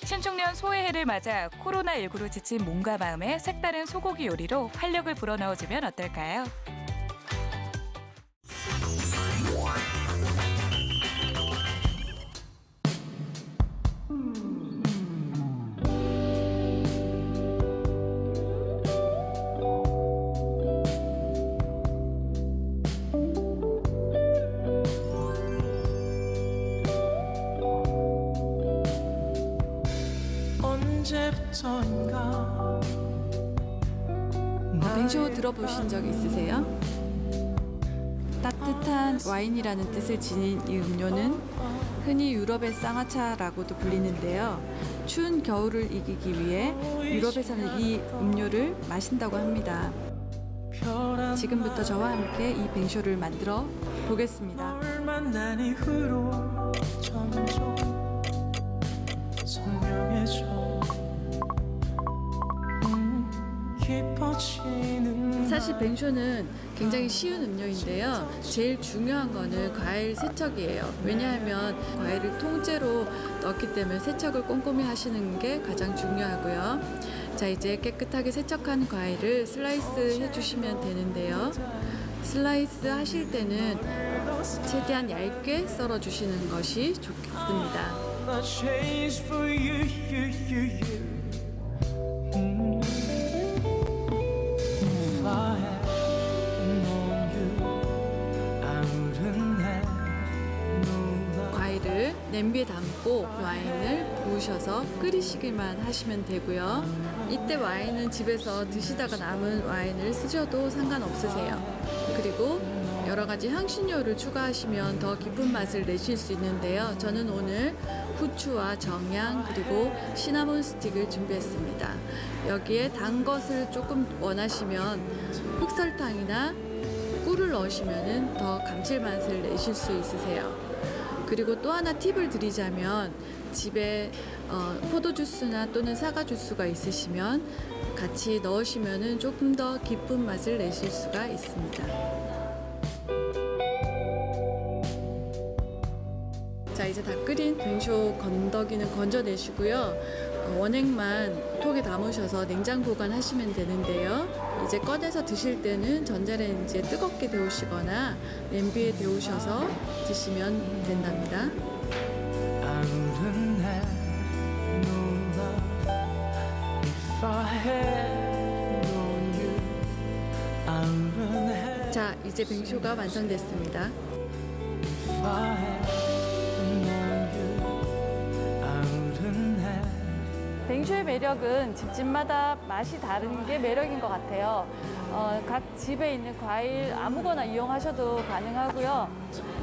신축년 소해해를 맞아 코로나19로 지친 몸과 마음에 색다른 소고기 요리로 활력을 불어넣어주면 어떨까요? 뱅쇼 들어보신 적 있으세요? 따뜻한 와인이라는 뜻을 지닌 이 음료는 흔히 유럽의 쌍화차라고도 불리는데요. 추운 겨울을 이기기 위해 유럽에서는 이 음료를 마신다고 합니다. 지금부터 저와 함께 이 뱅쇼를 만들어 보겠습니다. 사실 뱅쇼는 굉장히 쉬운 음료인데요. 제일 중요한 거는 과일 세척이에요. 왜냐하면 과일을 통째로 넣기 때문에 세척을 꼼꼼히 하시는 게 가장 중요하고요. 자, 이제 깨끗하게 세척한 과일을 슬라이스 해주시면 되는데요. 슬라이스 하실 때는 최대한 얇게 썰어주시는 것이 좋겠습니다. 과일을 냄비에 담고 와인을 부으셔서 끓이시기만 하시면 되고요. 이때 와인은 집에서 드시다가 남은 와인을 쓰셔도 상관없으세요. 그리고 여러 가지 향신료를 추가하시면 더 깊은 맛을 내실 수 있는데요. 저는 오늘 후추와 정향 그리고 시나몬 스틱을 준비했습니다. 여기에 단 것을 조금 원하시면 흑설탕이나 꿀을 넣으시면 더 감칠맛을 내실 수 있으세요. 그리고 또 하나 팁을 드리자면 집에 포도주스나 또는 사과주스가 있으시면 같이 넣으시면 조금 더 깊은 맛을 내실 수가 있습니다. 자, 이제 다 끓인 뱅쇼 건더기는 건져내시고요. 원액만 통에 담으셔서 냉장 보관하시면 되는데요. 이제 꺼내서 드실 때는 전자레인지에 뜨겁게 데우시거나 냄비에 데우셔서 드시면 된답니다. 자, 이제 뱅쇼가 완성됐습니다. 뱅쇼의 매력은 집집마다 맛이 다른 게 매력인 것 같아요. 각 집에 있는 과일 아무거나 이용하셔도 가능하고요.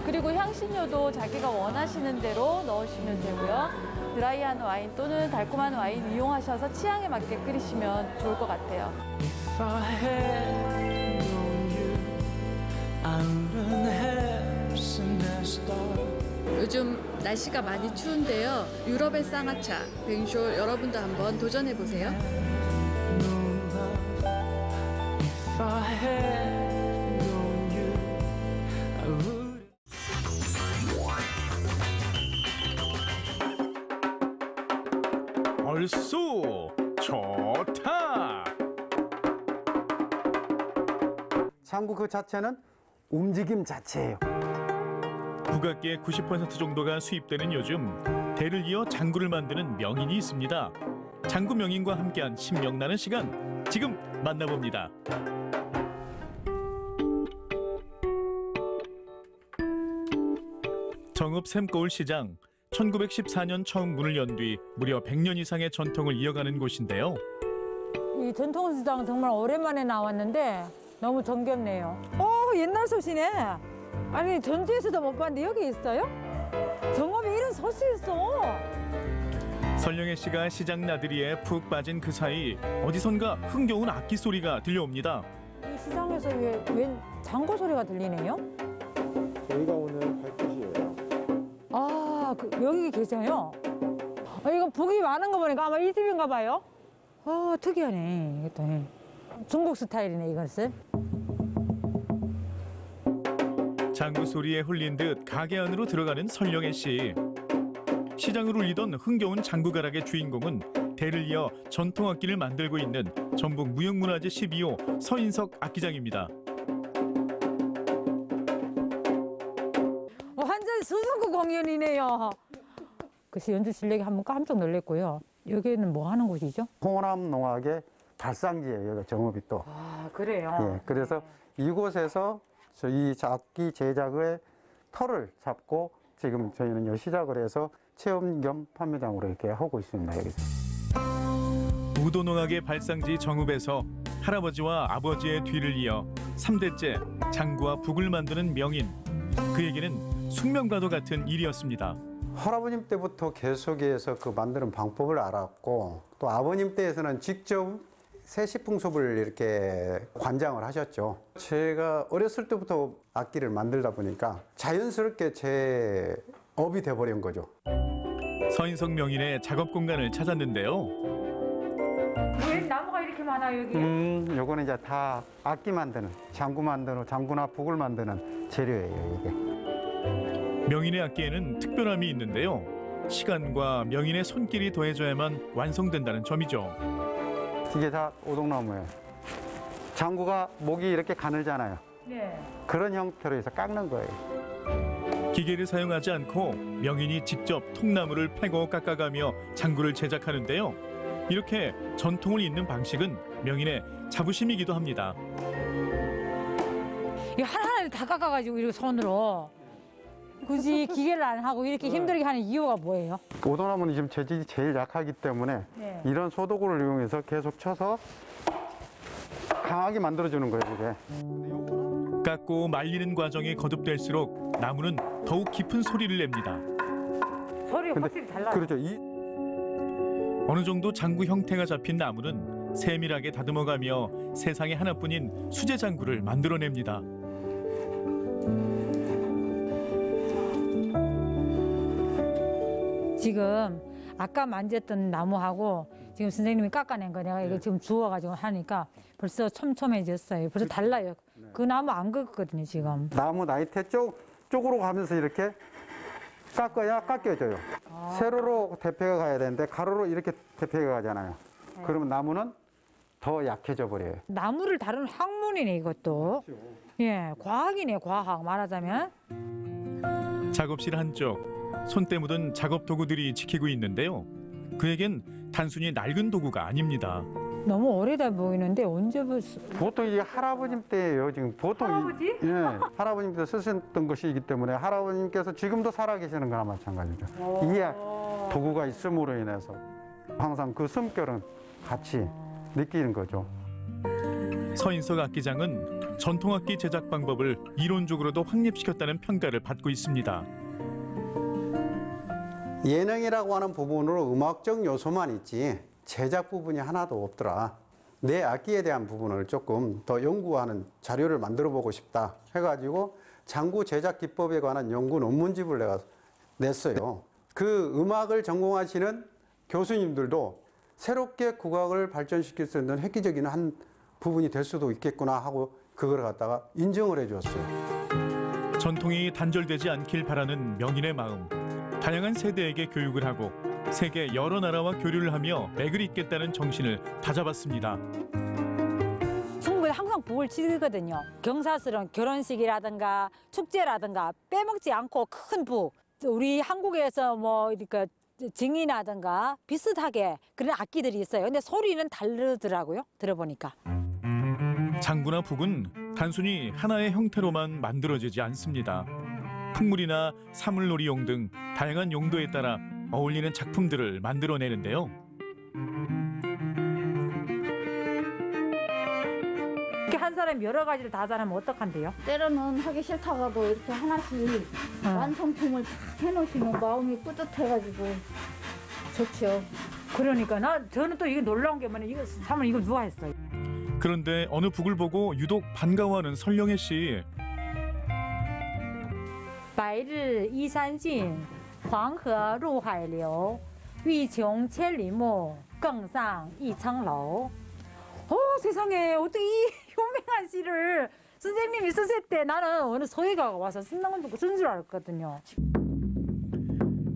그리고 향신료도 자기가 원하시는 대로 넣으시면 되고요. 드라이한 와인 또는 달콤한 와인 이용하셔서 취향에 맞게 끓이시면 좋을 것 같아요. 요즘 날씨가 많이 추운데요. 유럽의 쌍화차, 뱅쇼 여러분도 한번 도전해 보세요. 얼쑤 좋다. 장구 그 자체는 움직임 자체예요. 국악계의 90% 정도가 수입되는 요즘 대를 이어 장구를 만드는 명인이 있습니다. 장구 명인과 함께한 신명나는 시간 지금 만나봅니다. 정읍 샘거울 시장 1914년 처음 문을 연 뒤 무려 100년 이상의 전통을 이어가는 곳인데요. 이 전통시장 정말 오랜만에 나왔는데 너무 정겹네요. 옛날 솥이네. 아니 전주에서도 못 봤는데 여기 있어요? 정읍에 이런 솥이 있어. 설령혜 씨가 시장 나들이에 푹 빠진 그 사이 어디선가 흥겨운 악기 소리가 들려옵니다. 이 시장에서 웬 장구 소리가 들리네요? 저희가 오늘 발끝이에요. 여기 계세요? 이거 북이 많은 거 보니까 아마 이 집인가 봐요. 특이하네. 이것도 중국 스타일이네 이것은. 장구 소리에 홀린 듯 가게 안으로 들어가는 설령혜 씨. 시장을 울리던 흥겨운 장구가락의 주인공은 대를 이어 전통악기를 만들고 있는 전북 무형문화재 12호 서인석 악기장입니다. 완전 수수구 공연이네요. 글쎄 연주 실력이 한번 깜짝 놀랐고요. 여기는 뭐 하는 곳이죠? 호남 농악의 발상지예요. 여기 정읍이 또. 그래요? 예, 그래서 이곳에서 이 악기 제작의 터를 잡고 지금 저희는 시작을 해서 체험 겸 판매장으로 이렇게 하고 있습니다. 여기서. 우도농악의 발상지 정읍에서 할아버지와 아버지의 뒤를 이어 3대째 장구와 북을 만드는 명인. 그에게는 숙명과도 같은 일이었습니다. 할아버님 때부터 계속해서 그 만드는 방법을 알았고 또 아버님 때에서는 직접 세시풍속을 이렇게 관장을 하셨죠. 제가 어렸을 때부터 악기를 만들다 보니까 자연스럽게 제 업이 돼버린 거죠. 서인석 명인의 작업 공간을 찾았는데요. 왜 나무가 이렇게 많아요 여기? 요거는 이제 다 악기 만드는, 장구나 북을 만드는 재료예요 이게. 명인의 악기에는 특별함이 있는데요. 시간과 명인의 손길이 더해져야만 완성된다는 점이죠. 이게 다 오동나무예요. 장구가 목이 이렇게 가늘잖아요. 네. 그런 형태로 해서 깎는 거예요. 기계를 사용하지 않고 명인이 직접 통나무를 패고 깎아가며 장구를 제작하는데요. 이렇게 전통을 잇는 방식은 명인의 자부심이기도 합니다. 이 하나하나 다 깎아가지고 이렇게 손으로 굳이 기계를 안 하고 이렇게 힘들게 하는 이유가 뭐예요? 오동나무는 지금 재질이 제일 약하기 때문에 이런 소도구를 이용해서 계속 쳐서 강하게 만들어주는 거예요, 이게. 깎고 말리는 과정이 거듭될수록 나무는 더욱 깊은 소리를 냅니다. 소리가 확실히 달라요. 그렇죠. 어느 정도 장구 형태가 잡힌 나무는 세밀하게 다듬어가며 세상에 하나뿐인 수제 장구를 만들어냅니다. 지금 아까 만졌던 나무하고 지금 선생님이 깎아낸 거 내가 이거 지금 주워가지고 하니까 벌써 촘촘해졌어요. 벌써 달라요. 그 나무 안 긁었거든요, 지금. 나무 나이테 쪽으로 가면서 이렇게 깎아야 깎여져요. 세로로 대패가 가야 되는데 가로로 이렇게 대패가 가잖아요. 그러면 나무는 더 약해져 버려요. 나무를 다루는 학문이네, 이것도. 예, 과학이네, 과학 말하자면. 작업실 한쪽 손때 묻은 작업 도구들이 지키고 있는데요. 그에겐 단순히 낡은 도구가 아닙니다. 너무 오래돼 보이는데 언제 벌써? 보통 이게 할아버님 때예요. 지금 보통 할아버지? 예, 할아버님께서 쓰셨던 것이기 때문에 할아버님께서 지금도 살아 계시는 거나 마찬가지죠. 이게 도구가 있음으로 인해서 항상 그 숨결은 같이 느끼는 거죠. 서인석 악기장은 전통악기 제작 방법을 이론적으로도 확립시켰다는 평가를 받고 있습니다. 예능이라고 하는 부분으로 음악적 요소만 있지 제작 부분이 하나도 없더라. 내 악기에 대한 부분을 조금 더 연구하는 자료를 만들어 보고 싶다 해가지고 장구 제작 기법에 관한 연구 논문집을 내가 냈어요. 그 음악을 전공하시는 교수님들도 새롭게 국악을 발전시킬 수 있는 획기적인 한 부분이 될 수도 있겠구나 하고 그걸 갖다가 인정을 해주었어요. 전통이 단절되지 않길 바라는 명인의 마음. 다양한 세대에게 교육을 하고 세계 여러 나라와 교류를 하며 맥을 잇겠다는 정신을 다잡았습니다. 중국에 항상 북을 치거든요. 경사스러운 결혼식이라든가 축제라든가 빼먹지 않고 큰 북. 우리 한국에서 뭐 그러니까 증이라든가 비슷하게 그런 악기들이 있어요. 근데 소리는 다르더라고요. 들어보니까. 장구나 북은 단순히 하나의 형태로만 만들어지지 않습니다. 풍물이나 사물놀이용 등 다양한 용도에 따라 어울리는 작품들을 만들어내는데요. 이렇게 한 사람이 여러 가지를 다 잘하면 어떡한데요? 때로는 하기 싫다가도 이렇게 하나씩 완성품을 다 해놓으시면 마음이 뿌듯해가지고 좋죠. 그러니까 저는 또 이게 놀라운 게 뭐냐, 이거 사면 이거 누가 했어요? 그런데 어느 북을 보고 유독 반가워하는 설령혜 씨. 白日依山尽，黄河入海流，欲穷千里目，更上一层楼. 세상에 어떻게 이 유명한 시를 선생님이 쓰실 때 나는 어느 소희가 와서 쓴 줄 알았거든요.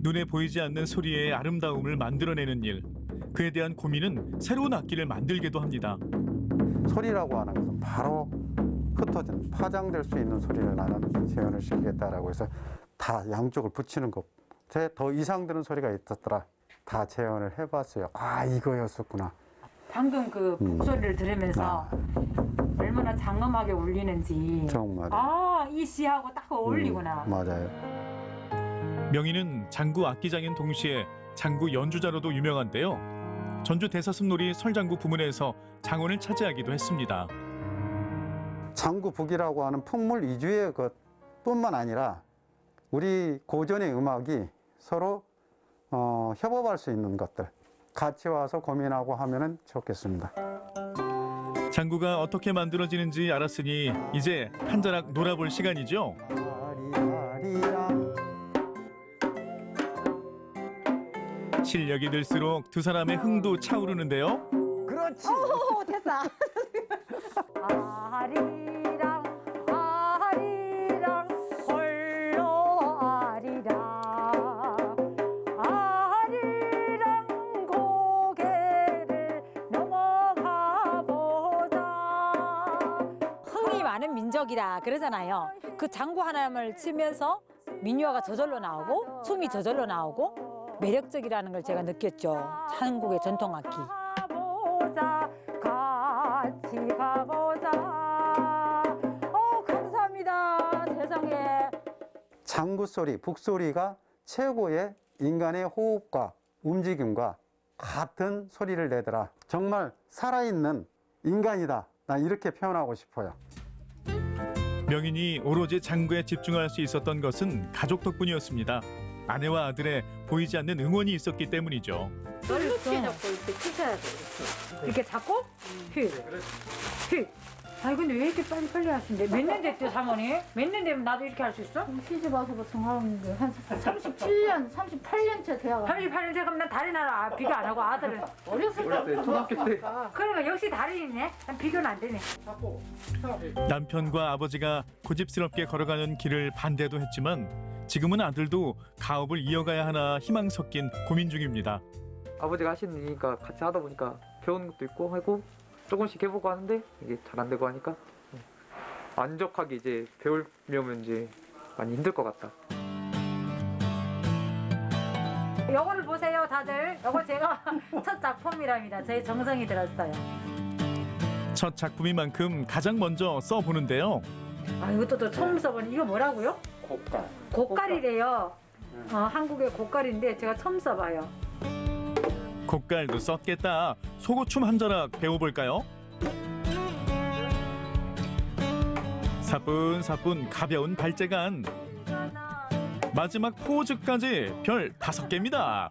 눈에 보이지 않는 소리의 아름다움을 만들어내는 일. 그에 대한 고민은 새로운 악기를 만들게도 합니다. 소리라고 하는 것은 바로 흩어진 파장될 수 있는 소리를 나는 재현을 시키겠다라고 해서 다 양쪽을 붙이는 것에 더 이상되는 소리가 있었더라. 다 재현을 해봤어요. 아, 이거였었구나. 방금 그 목소리를 들으면서 얼마나 장엄하게 울리는지. 정말. 아, 이 시하고 딱 어울리구나. 맞아요. 명희는 장구 악기장인 동시에 장구 연주자로도 유명한데요. 전주 대사슴놀이 설장구 부문에서 장원을 차지하기도 했습니다. 장구북이라고 하는 풍물 이주의 것뿐만 아니라 우리 고전의 음악이 서로 협업할 수 있는 것들 같이 와서 고민하고 하면 좋겠습니다. 장구가 어떻게 만들어지는지 알았으니 이제 한 자락 놀아볼 시간이죠. 실력이 늘수록 두 사람의 흥도 차오르는데요. 그렇지. 됐다. 아리랑 아리랑 홀로 아리랑 아리랑 고개를 넘어가 보자. 흥이 많은 민족이라 그러잖아요. 그 장구 하나를 치면서 민요가 저절로 나오고 춤이 저절로 나오고 매력적이라는 걸 제가 느꼈죠. 한국의 전통악기. 같이 가보자. 감사합니다. 세상에. 장구 소리, 북소리가 최고의 인간의 호흡과 움직임과 같은 소리를 내더라. 정말 살아있는 인간이다. 난 이렇게 표현하고 싶어요. 명인이 오로지 장구에 집중할 수 있었던 것은 가족 덕분이었습니다. 아내와 아들의 보이지 않는 응원이 있었기 때문이죠. 넓게 잡고 이렇게 치셔야 돼요. 이렇게 잡고 휙, 휙, 아니 근데 왜 이렇게 빨리빨리 하신대? 몇 년 됐대 사모님? 몇 년 되면 나도 이렇게 할 수 있어? 시집 와서부터 하는 게 한 37년, 38년째 돼가고. 38년 그럼 난 달인하라 비교 안 하고 아들은 어렸을 때 초등학교 때. 그러니까 역시 달인이네. 난 비교는 안 되네. 남편과 아버지가 고집스럽게 걸어가는 길을 반대도 했지만 지금은 아들도 가업을 이어가야 하나 희망 섞인 고민 중입니다. 아버지가 하시는 일이니까 같이 하다 보니까 배우는 것도 있고 하고 조금씩 해보고 하는데 이게 잘 안 되고 하니까 만족하게 이제 배우려면 이제 많이 힘들 것 같다. 요거를 보세요 다들. 요거 제가 첫 작품이랍니다. 제 정성이 들었어요. 첫 작품인 만큼 가장 먼저 써보는데요. 아 이것도 또 처음 써보는 이거 뭐라고요? 고깔. 고깔이래요. 한국의 고깔인데 제가 처음 써봐요. 고깔도 썼겠다. 속옷춤 한 자락 배워볼까요? 사뿐사뿐 가벼운 발재간. 마지막 포즈까지 별 5개입니다.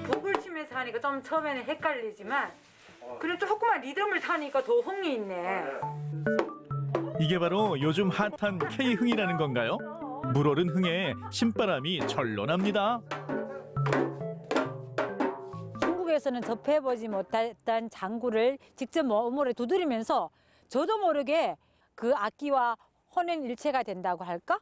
목을춤에서 하니까 좀 처음에는 헷갈리지만 그래도 조그만 리듬을 타니까 더 흥이 있네. 이게 바로 요즘 핫한 K흥이라는 건가요? 물오른 흥에 신바람이 절로 납니다. 중국에서는 접해보지 못했던 장구를 직접 몸으로 두드리면서 저도 모르게 그 악기와 혼연일체가 된다고 할까?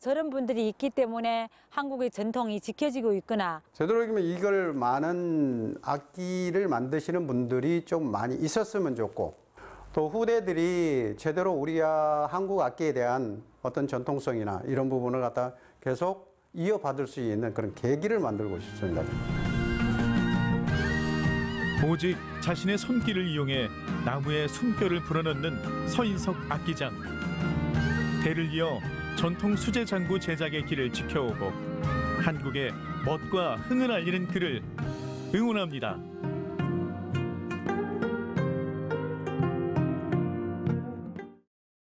저런 분들이 있기 때문에 한국의 전통이 지켜지고 있구나. 되도록이면 이걸 많은 악기를 만드시는 분들이 좀 많이 있었으면 좋고 또 후대들이 제대로 우리가 한국 악기에 대한 어떤 전통성이나 이런 부분을 갖다 계속 이어받을 수 있는 그런 계기를 만들고 싶습니다. 오직 자신의 손길을 이용해 나무에 숨결을 불어넣는 서인석 악기장. 대를 이어 전통 수제 장구 제작의 길을 지켜오고 한국의 멋과 흥을 알리는 그를 응원합니다.